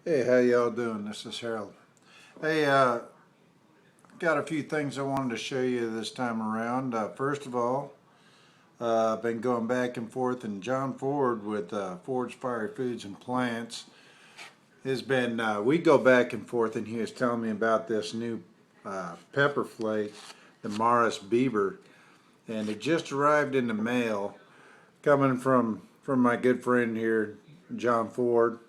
Hey, how y'all doing? This is Harold. Hey, got a few things I wanted to show you this time around. First of all, I've been going back and forth, and John Ford with Ford's Fiery Foods and Plants has been, we go back and forth, and he was telling me about this new pepper flake, the Maras Biber, and it just arrived in the mail, coming from my good friend here, John Ford,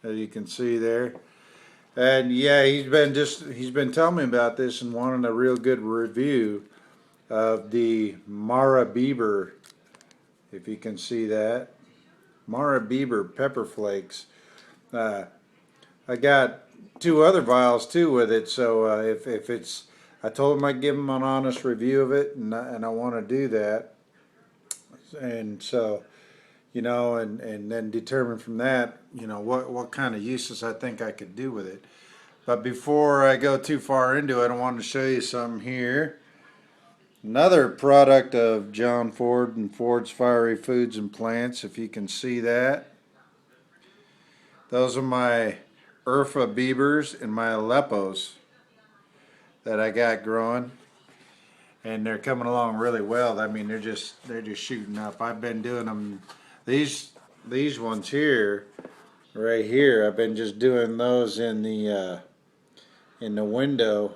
as you can see there. And yeah, he's been telling me about this and wanting a real good review of the Maras Biber, if you can see that. Maras Biber pepper flakes. Uh, I got two other vials too with it, so if it's, I told him I'd give him an honest review of it, and I want to do that. And so, and then determine from that, what kind of uses I think I could do with it. But before I go too far into it, I wanted to show you something here. Another product of John Ford and Ford's Fiery Foods and Plants, if you can see that. Those are my Urfa Bibers and my Aleppos that I got growing. And they're coming along really well. I mean, they're just shooting up. I've been doing them, these ones here, right here. I've been just doing those in the window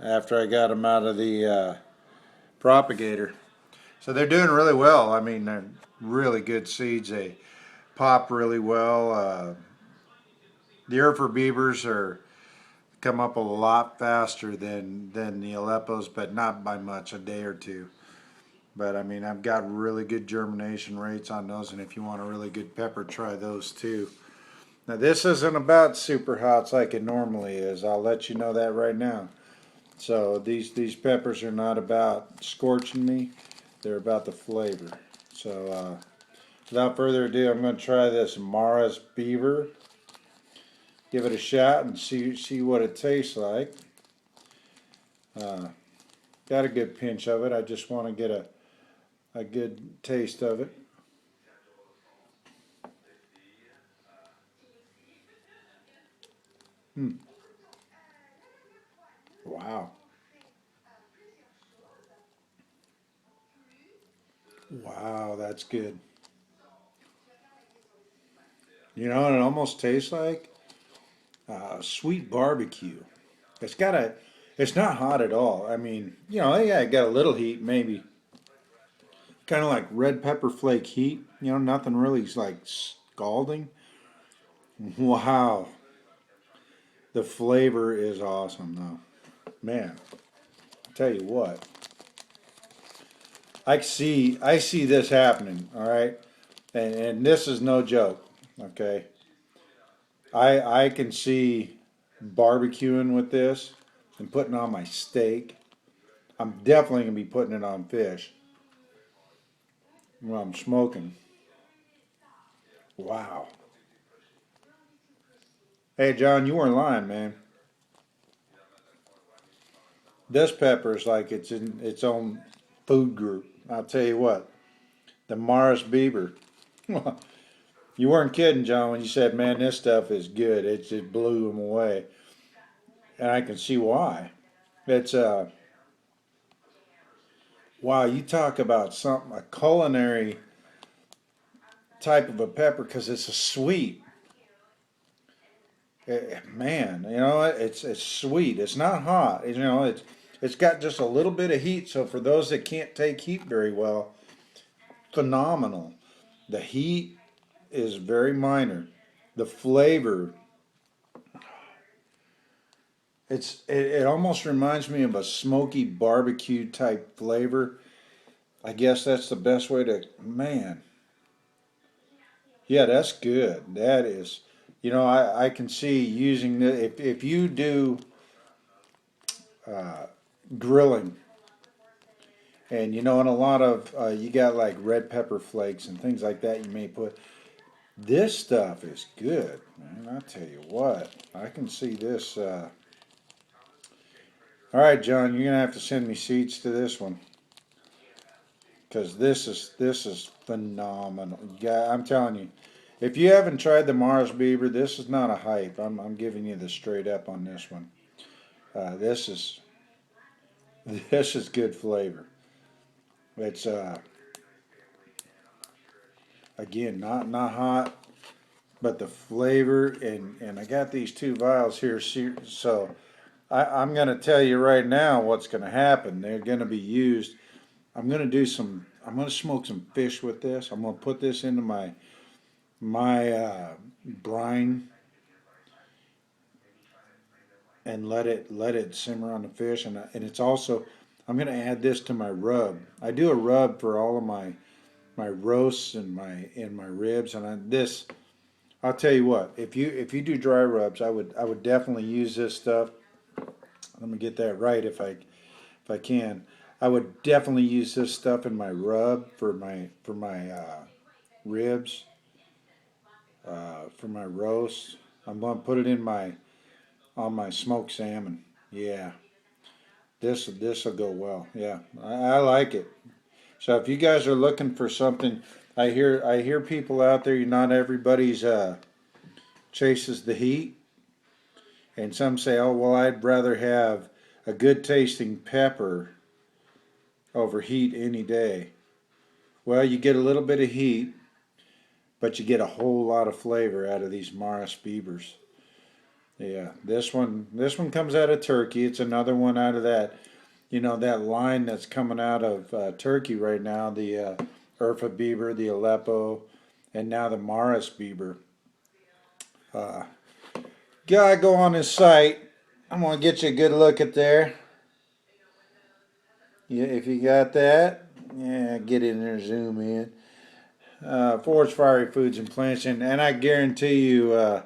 after I got them out of the propagator. So they're doing really well. I mean, they're really good seeds. They pop really well. The Urfa Beavers are come up a lot faster than the Aleppos, but not by much, a day or two. But I mean, I've got really good germination rates on those, and if you want a really good pepper, try those too. Now this isn't about super hots like it normally is. I'll let you know that right now. So these peppers are not about scorching me. They're about the flavor. So without further ado, I'm going to try this Maras Biber. Give it a shot and see what it tastes like. Uh, got a good pinch of it. I just want to get a good taste of it. Hmm. Wow. Wow, that's good. You know, it almost tastes like sweet barbecue. It's got a, it's not hot at all. I mean, yeah, it got a little heat, maybe. Kind of like red pepper flake heat. Nothing really like scalding. Wow. The flavor is awesome, though. Man, I tell you what. I see this happening, all right? And this is no joke, okay? I can see barbecuing with this and putting on my steak. I'm definitely going to be putting it on fish while I'm smoking. Wow. Hey, John, you weren't lying, man. This pepper is like it's in its own food group. I'll tell you what, the Maras Biber. You weren't kidding, John, when you said, "Man, this stuff is good." It just blew them away, and I can see why. It's wow. You talk about something a culinary type of a pepper because it's a sweet. Man, it's sweet. It's not hot. It's got just a little bit of heat. So for those that can't take heat very well, phenomenal. The heat is very minor. The flavor, it almost reminds me of a smoky barbecue type flavor. I guess that's the best way to, man. Yeah, that's good. That is, I can see using the if you do uh, grilling, and in a lot of you got like red pepper flakes and things like that. You may put this stuff is good, man. I tell you what, I can see this. All right, John, you're gonna have to send me seeds to this one because this is phenomenal. Yeah, I'm telling you, If you haven't tried the Maras Biber, this is not a hype. I'm giving you the straight up on this one. This is this is good flavor. It's again not hot, but the flavor and I got these two vials here, so I'm going to tell you right now what's going to happen. They're going to be used. I'm going to do some. I'm going to smoke some fish with this. I'm going to put this into my brine and let it simmer on the fish. And it's also I'm going to add this to my rub. I do a rub for all of my roasts and my ribs. This I'll tell you what. If you do dry rubs, I would definitely use this stuff. Let me get that right if I can. I would definitely use this stuff in my rub for my ribs, for my roast. I'm going to put it in my on my smoked salmon. Yeah, this will go well. Yeah, I like it. So if you guys are looking for something, I hear people out there. Not everybody's chases the heat, and some say, oh well, I'd rather have a good tasting pepper over heat any day. Well, you get a little bit of heat, but you get a whole lot of flavor out of these Maras Bibers. Yeah, this one comes out of Turkey. It's another one out of that line that's coming out of Turkey right now. The Urfa Biber, the Aleppo, and now the Maras Biber. Uh, Gotta go on his site. I'm gonna get you a good look at there. Yeah, if you got that, yeah, get in there, zoom in. Forest Fiery Foods and Plants, and I guarantee you,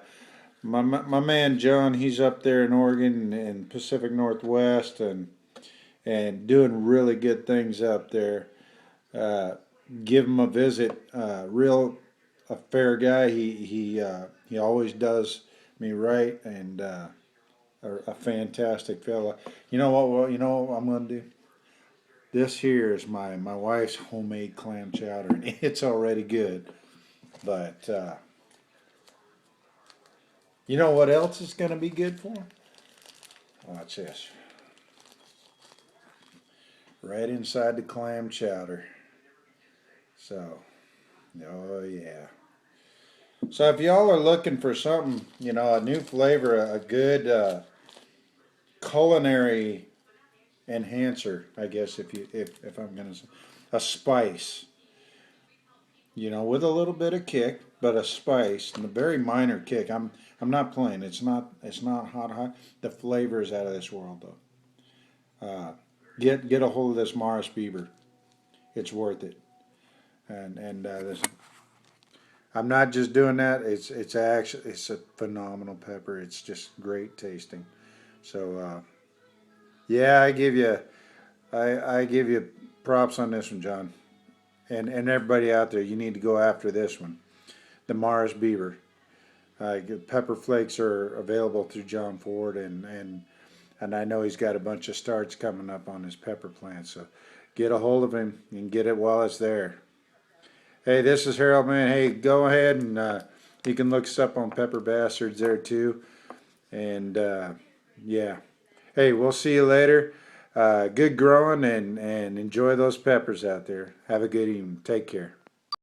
my man John, he's up there in Oregon and Pacific Northwest, and doing really good things up there. Uh, Give him a visit. A fair guy. He always does me right, and a fantastic fella. You know what? Well, you know what I'm gonna do. This here is my wife's homemade clam chowder, and it's already good. But you know what else is going to be good for 'em? Watch this. Right inside the clam chowder. So, oh yeah. So if y'all are looking for something, a new flavor, a good culinary enhancer, I guess if I'm gonna say, a spice, with a little bit of kick, but a spice and a very minor kick. I'm not playing. It's not hot. The flavor is out of this world though. Get a hold of this Maras Biber. It's worth it. And this, I'm not just doing that. It's a phenomenal pepper. It's just great tasting. So yeah, I give you props on this one, John, and everybody out there. You need to go after this one, the Maras Biber. Pepper flakes are available through John Ford, and I know he's got a bunch of starts coming up on his pepper plant. So get a hold of him and get it while it's there. Hey, this is Harold, man. Hey, go ahead and you can look us up on Pepper Bastards there too. And yeah. Hey, we'll see you later. Good growing and enjoy those peppers out there. Have a good evening. Take care.